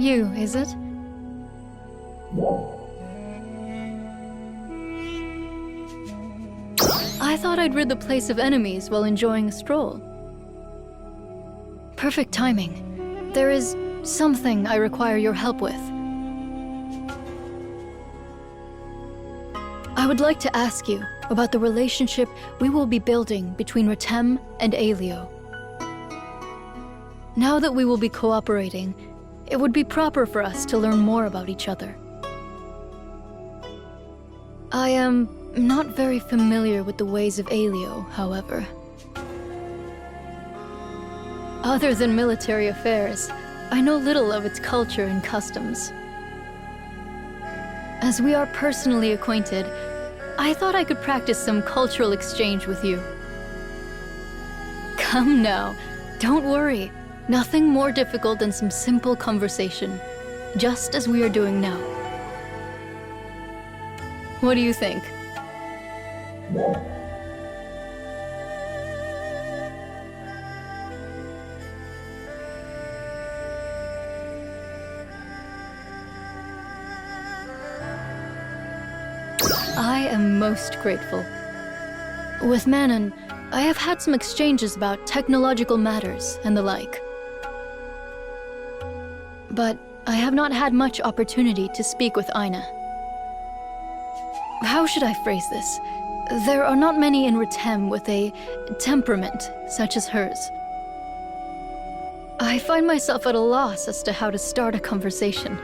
you, is it? I thought I'd rid the place of enemies while enjoying a stroll. Perfect timing. There is something I require your help with. I would like to ask you about the relationship we will be building between Ratem and Aelio. Now that we will be cooperating, it would be proper for us to learn more about each other. I am not very familiar with the ways of Aelio, however. Other than military affairs, I know little of its culture and customs. As we are personally acquainted, I thought I could practice some cultural exchange with you. Come now, don't worry. Nothing more difficult than some simple conversation, just as we are doing now. What do you think? I am most grateful. With Manon, I have had some exchanges about technological matters and the like. But I have not had much opportunity to speak with Aina. How should I phrase this? There are not many in Ratem with a temperament such as hers. I find myself at a loss as to how to start a conversation.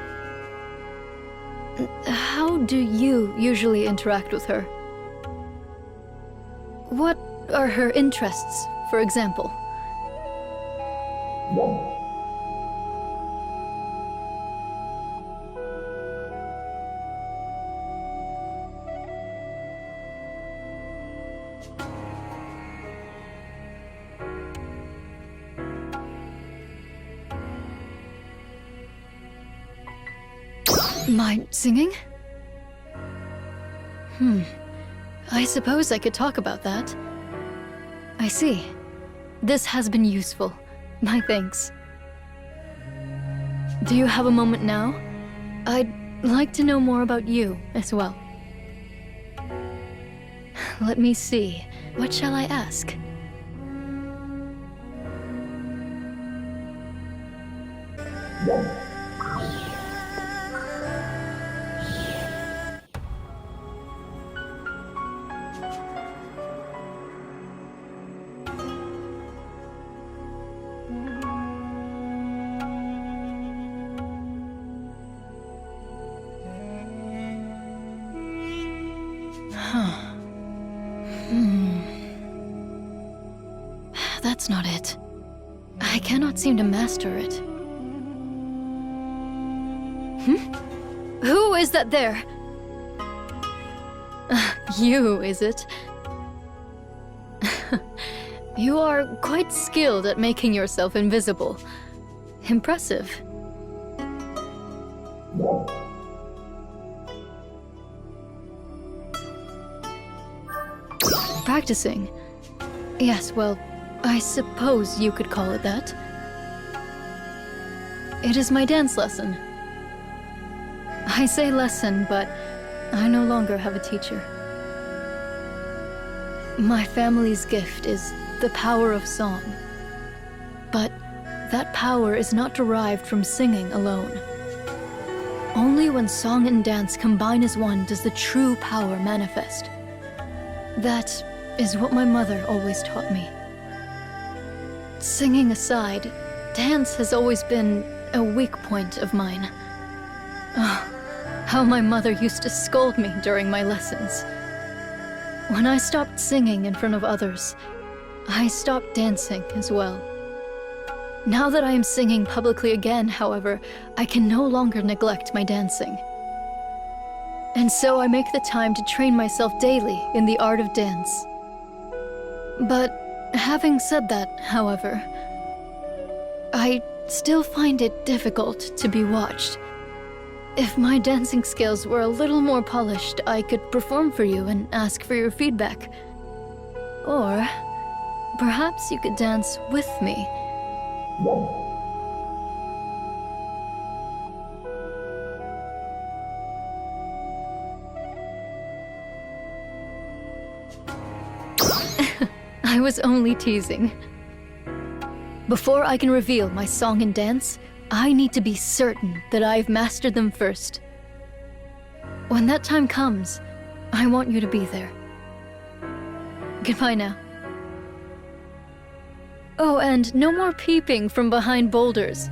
How do you usually interact with her? What are her interests, for example? My singing? I suppose I could talk about that. I see. This has been useful. My thanks. Do you have a moment now? I'd like to know more about you as well. Let me see. What shall I ask? That's not it. I cannot seem to master it. Who is that there? You, is it? You are quite skilled at making yourself invisible. Impressive. Practicing? Yes, well, I suppose you could call it that. It is my dance lesson. I say lesson, but I no longer have a teacher. My family's gift is the power of song. But that power is not derived from singing alone. Only when song and dance combine as one does the true power manifest. That is what my mother always taught me. Singing aside, dance has always been a weak point of mine. Oh, how my mother used to scold me during my lessons. When I stopped singing in front of others, I stopped dancing as well. Now that I am singing publicly again, however, I can no longer neglect my dancing. And so I make the time to train myself daily in the art of dance. But having said that, however, I still find it difficult to be watched. If my dancing skills were a little more polished, I could perform for you and ask for your feedback. Or perhaps you could dance with me. I was only teasing. Before I can reveal my song and dance, I need to be certain that I've mastered them first. When that time comes, I want you to be there. Goodbye now. Oh, and no more peeping from behind boulders.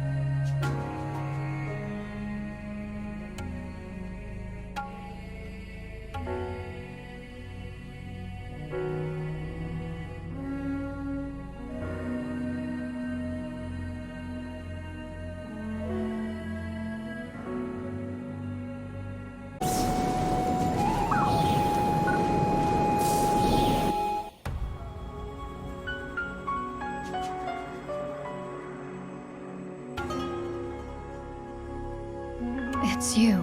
It's you.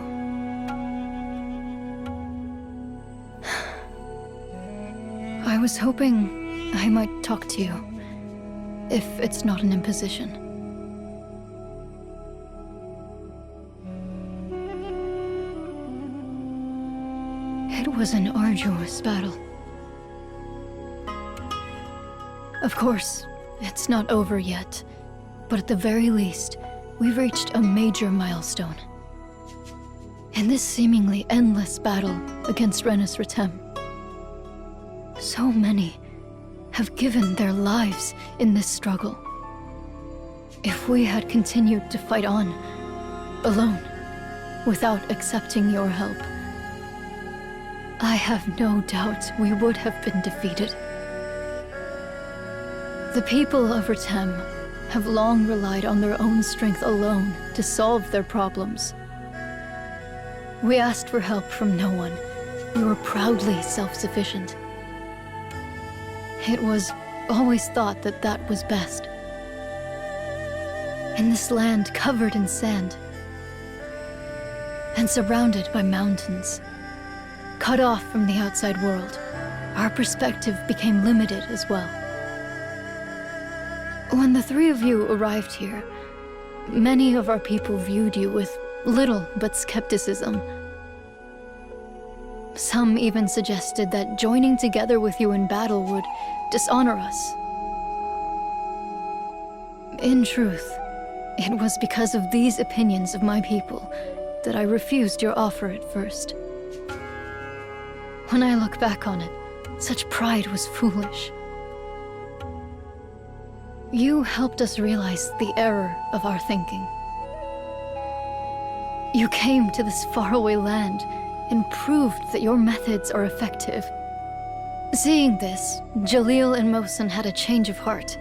I was hoping I might talk to you, if it's not an imposition. It was an arduous battle. Of course, it's not over yet, but at the very least, we've reached a major milestone. In this seemingly endless battle against Nadereh, so many have given their lives in this struggle. If we had continued to fight on, alone, without accepting your help, I have no doubt we would have been defeated. The people of Nadereh have long relied on their own strength alone to solve their problems. We asked for help from no one. We were proudly self-sufficient. It was always thought that that was best. In this land covered in sand, and surrounded by mountains, cut off from the outside world, our perspective became limited as well. When the three of you arrived here, many of our people viewed you with little but skepticism. Some even suggested that joining together with you in battle would dishonor us. In truth, it was because of these opinions of my people that I refused your offer at first. When I look back on it, such pride was foolish. You helped us realize the error of our thinking. You came to this faraway land and proved that your methods are effective. Seeing this, Jalil and Mohsen had a change of heart.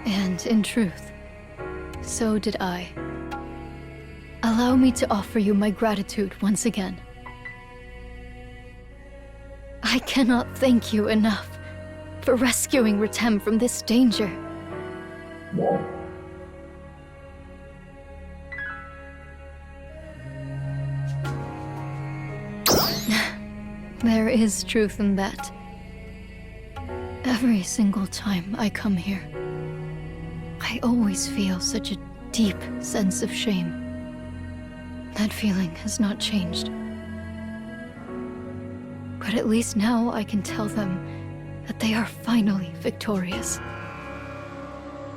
And in truth, so did I. Allow me to offer you my gratitude once again. I cannot thank you enough for rescuing Nadereh from this danger. There is truth in that. Every single time I come here, I always feel such a deep sense of shame. That feeling has not changed. But at least now I can tell them that they are finally victorious.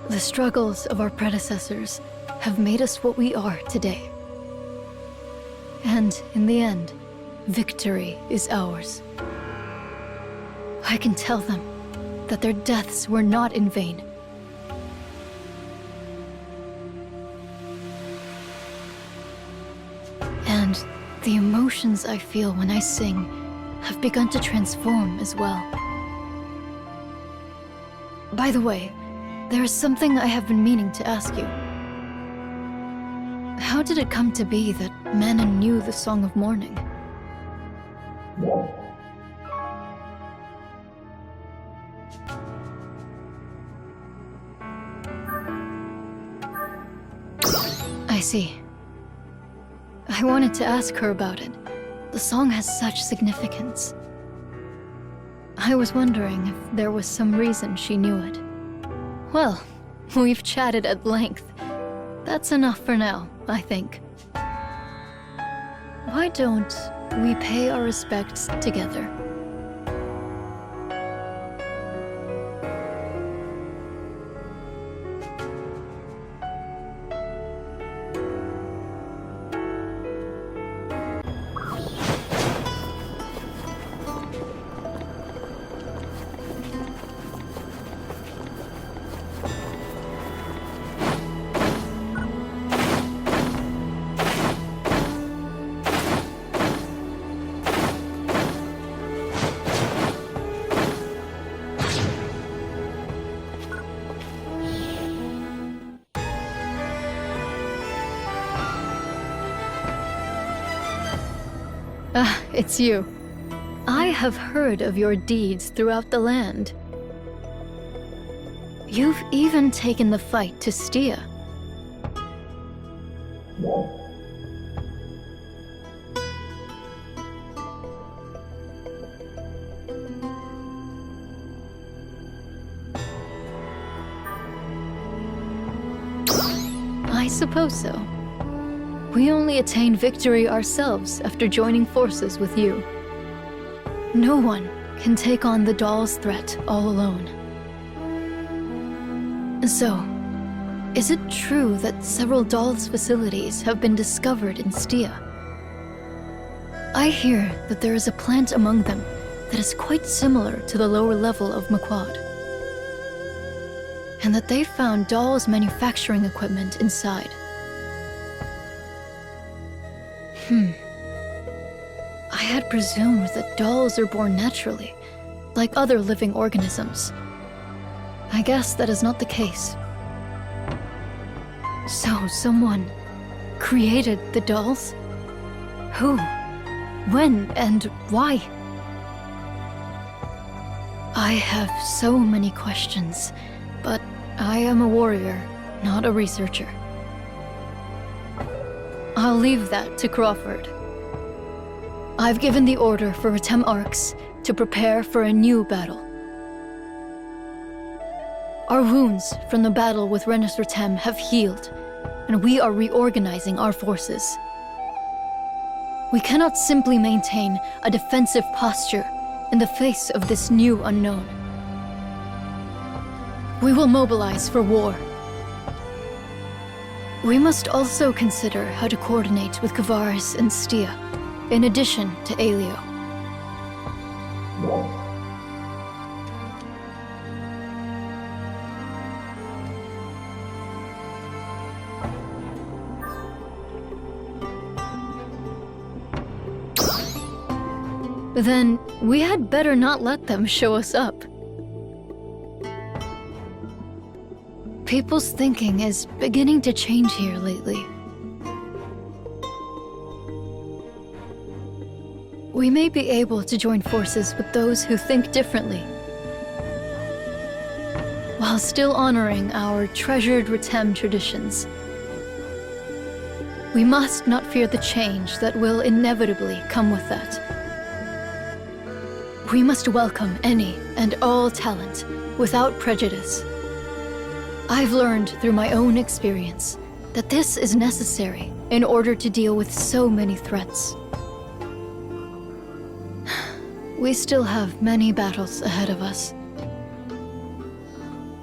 The struggles of our predecessors have made us what we are today. And in the end, victory is ours. I can tell them that their deaths were not in vain. And the emotions I feel when I sing have begun to transform as well. By the way, there is something I have been meaning to ask you. How did it come to be that Manon knew the Song of Mourning? I see. I wanted to ask her about it. The song has such significance. I was wondering if there was some reason she knew it. Well, we've chatted at length. That's enough for now, I think. Why don't we pay our respects together? Ah, it's you. I have heard of your deeds throughout the land. You've even taken the fight to Stia. I suppose so. We only attained victory ourselves after joining forces with you. No one can take on the doll's threat all alone. So, is it true that several dolls' facilities have been discovered in Stia? I hear that there is a plant among them that is quite similar to the lower level of Maquad, and that they found dolls' manufacturing equipment inside. I had presumed that dolls are born naturally, like other living organisms. I guess that is not the case. So someone created the dolls? Who? When and why? I have so many questions, but I am a warrior, not a researcher. I'll leave that to Crawford. I've given the order for Retem Arcs to prepare for a new battle. Our wounds from the battle with Renus Retem have healed, and we are reorganizing our forces. We cannot simply maintain a defensive posture in the face of this new unknown. We will mobilize for war. We must also consider how to coordinate with Kavaris and Stia, in addition to Aelio. Then we had better not let them show us up. People's thinking is beginning to change here lately. We may be able to join forces with those who think differently, while still honoring our treasured Retem traditions. We must not fear the change that will inevitably come with that. We must welcome any and all talent without prejudice. I've learned through my own experience that this is necessary in order to deal with so many threats. We still have many battles ahead of us.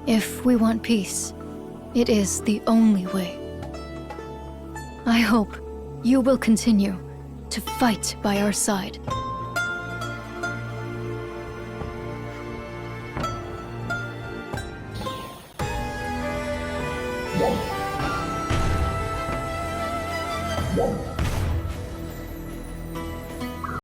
If we want peace, it is the only way. I hope you will continue to fight by our side. Yeah.